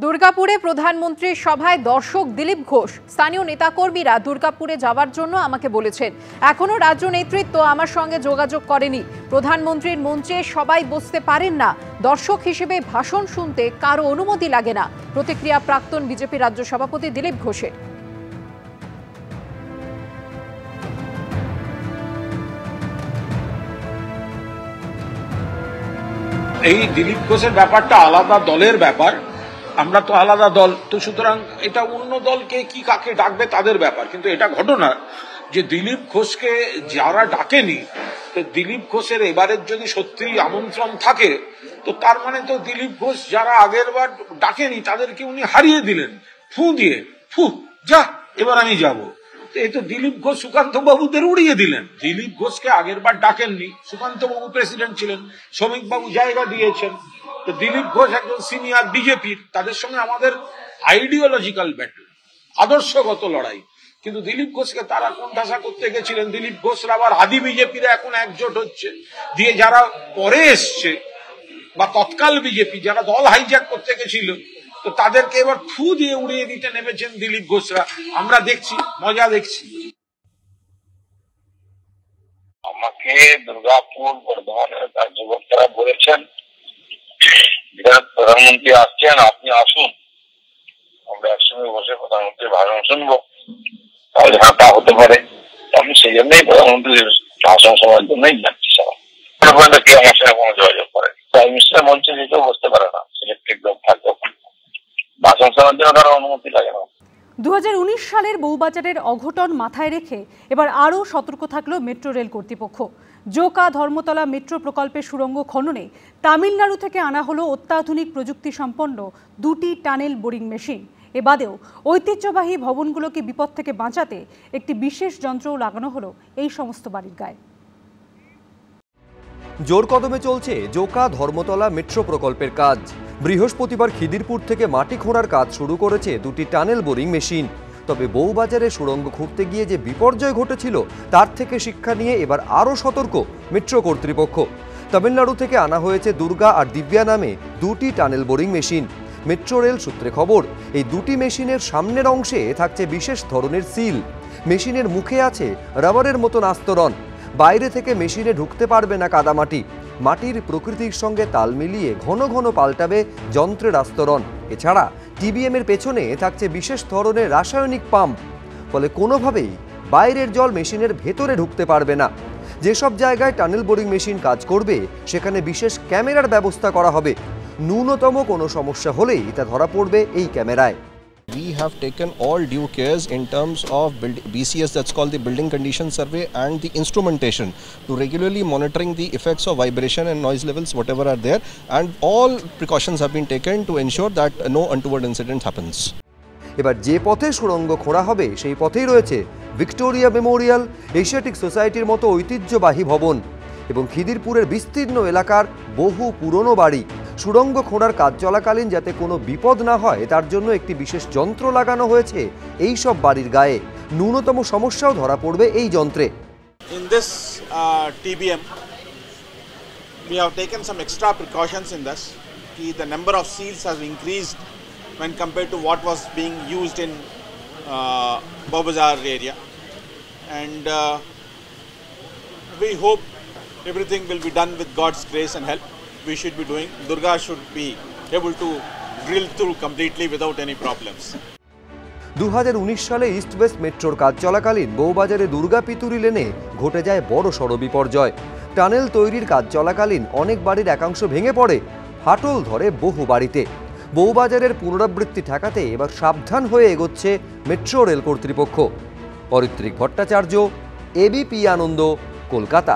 দুর্গাপুরে প্রধানমন্ত্রীর সভায় দর্শক দিলীপ ঘোষ স্থানীয় নেতাকর্মীরা দুর্গাপুরে যাওয়ার জন্য আমাকে বলেছেন। এখনো রাজ্য নেতৃত্ব আমার সঙ্গে যোগাযোগ করেনি। প্রধানমন্ত্রীর মঞ্চে সবাই বসতে পারেন না। দর্শক হিসেবে ভাষণ শুনতে কারো অনুমতি লাগে না। প্রতিক্রিয়া প্রাক্তন বিজেপি রাজ্য সভাপতি দিলীপ ঘোষের। এই দিলীপ ঘোষের ব্যাপারটা আলাদা দলের ব্যাপার, আমরা তো আলাদা দল, তো সুতরাং এটা অন্য দলকে কি কাকে ডাকবে তাদের ব্যাপার। কিন্তু এটা ঘটনা যে দিলীপ ঘোষকে যারা ডাকেনি, তো দিলীপ ঘোষের এবারের যদি সত্যি আমন্ত্রণ থাকে, তো তার মানে তো দিলীপ ঘোষ যারা আগের বার ডাকেনি তাদেরকে উনি হারিয়ে দিলেন ফু দিয়ে, ফু যা এবার আমি যাব। এই তো দিলীপ ঘোষ সুকান্ত বাবুদের উড়িয়ে দিলেন। দিলীপ ঘোষকে আগের বার ডাকেননি, সুকান্ত বাবু প্রেসিডেন্ট ছিলেন, শ্রমিক বাবু জায়গা দিয়েছেন। তো দিলীপ ঘোষ একজন সিনিয়র বিজেপির, তাদের সঙ্গে আমাদের আইডিওলজিক্যাল ব্যাটল, আদর্শগত লড়াই। কিন্তু দিলীপ ঘোষকে তারা কোণঠাসা করতে গেছিলেন। দিলীপ ঘোষরা আবার আদি বিজেপিরা এখন একজোট হচ্ছে, দিয়ে যারা পরে এসছে বা তৎকাল বিজেপি যারা দল হাইজ্যাক করতে গেছিল, তো তাদেরকে এবার ফু দিয়ে উড়িয়ে দিতে নেমেছেন দিলীপ ঘোষরা। আমরা দেখছি, মজা দেখছি। আমাকে দুর্গাপুর বর্ধমানের কার্যকর্তারা বলেছেন, প্রধানমন্ত্রী আসছেন, আপনি আসুন, আমরা একসঙ্গে বসে প্রধানমন্ত্রীর ভাষণ শুনবো। তাহলে হ্যাঁ, তা হতে পারে। আমি সেই জন্যই প্রধানমন্ত্রীর ভাষণ শোনার জন্যই যাচ্ছি। সবাই কেউ আমার সঙ্গে কোনো যোগাযোগ করেনি। প্রাইম মিনিস্টার মঞ্চে যেতেও বসতে পারে না, সিলেক্টেড লোক থাকবে। ভাষণ শোনার জন্য কারো অনুমতি লাগে না। 2019 সালের বউবাজারের অঘটন মাথায় রেখে এবার আরও সতর্ক থাকলো মেট্রো রেল কর্তৃপক্ষ। জোকা ধর্মতলা মেট্রো প্রকল্পের সুড়ঙ্গ খননে তামিলনাড়ু থেকে আনা হলো অত্যাধুনিক প্রযুক্তি সম্পন্ন 2টি টানেল বোরিং মেশিন। এ বাদেও ঐতিহ্যবাহী ভবনগুলোকে বিপদ থেকে বাঁচাতে একটি বিশেষ যন্ত্রও লাগানো হলো এই সমস্ত বাড়ির গায়ে। জোর কদমে চলছে জোকা ধর্মতলা মেট্রো প্রকল্পের কাজ। বৃহস্পতিবার খিদিরপুর থেকে মাটি খোঁড়ার কাজ শুরু করেছে 2টি টানেল বোরিং মেশিন। তবে বউবাজারে সুড়ঙ্গ খুঁড়তে গিয়ে যে বিপর্যয় ঘটেছিল তার থেকে শিক্ষা নিয়ে এবার আরও সতর্ক মেট্রো কর্তৃপক্ষ। তামিলনাড়ু থেকে আনা হয়েছে দুর্গা আর দিব্যা নামে 2টি tunnel boring machine. Metro rail সূত্রে খবর, এই 2টি মেশিনের সামনের অংশে থাকছে বিশেষ ধরনের সিল। মেশিনের মুখে আছে রাবারের মতন আস্তরণ। বাইরে থেকে মেশিনে ঢুকতে পারবে না কাদামাটি। মাটির প্রকৃতির সঙ্গে তাল মিলিয়ে ঘন ঘন পাল্টাবে যন্ত্রের আস্তরণ। এছাড়া টিবিএম এর পেছনে থাকছে বিশেষ ধরনের রাসায়নিক পাম্প। ফলে কোনোভাবেই বাইরের জল মেশিনের ভেতরে ঢুকতে পারবে না। যেসব জায়গায় টানেল বোরিং মেশিন কাজ করবে সেখানে বিশেষ ক্যামেরার ব্যবস্থা করা হবে। ন্যূনতম কোনো সমস্যা হলেই তা ধরা পড়বে এই ক্যামেরায়। We have taken all due cares in terms of BCS, that's called the Building Condition Survey, and the instrumentation to regularly monitoring the effects of vibration and noise levels whatever are there, and all precautions have been taken to ensure that no untoward incident happens. এবার যে পথে সুড়ঙ্গ খোঁড়া হবে সেই পথেই রয়েছে Victoria Memorial, Asiatic সোসাইটির মতো ঐতিহ্যবাহী ভবন এবং খিদিরপুরের বিস্তীর্ণ এলাকার বহু পুরনো বাড়ি। সুড়ঙ্গ খোঁড়ার কাজ চলাকালীন যাতে কোনো বিপদ না হয় তার জন্য একটি বিশেষ যন্ত্র লাগানো হয়েছে এই সব বাড়ির গায়ে। ন্যূনতম সমস্যাও ধরা পড়বে এই যন্ত্রে। In this TBM, we have taken some extra precautions in this. The number of seals has increased when compared to what was being used in Bobazar area, and we hope everything will be done with God's grace and help. We should be doing. Durga should be able to drill through completely without any problems. 2019 সালে east West মেট্রোর কাজ চলাকালীন বউবাজারে দুর্গা পিতুরি লেনে ঘটে যায় বড় সড় বিপর্যয়। টানেল তৈরির কাজ চলাকালীন অনেক বাড়ির একাংশ ভেঙে পড়ে, ফাটল ধরে বহু বাড়িতে। বউবাজারের পুনরাবৃত্তি ঠেকাতে এবার সাবধান হয়ে এগোচ্ছে মেট্রো রেল কর্তৃপক্ষ। অরিত্রিক ভট্টাচার্য, এবিপি আনন্দ, কলকাতা।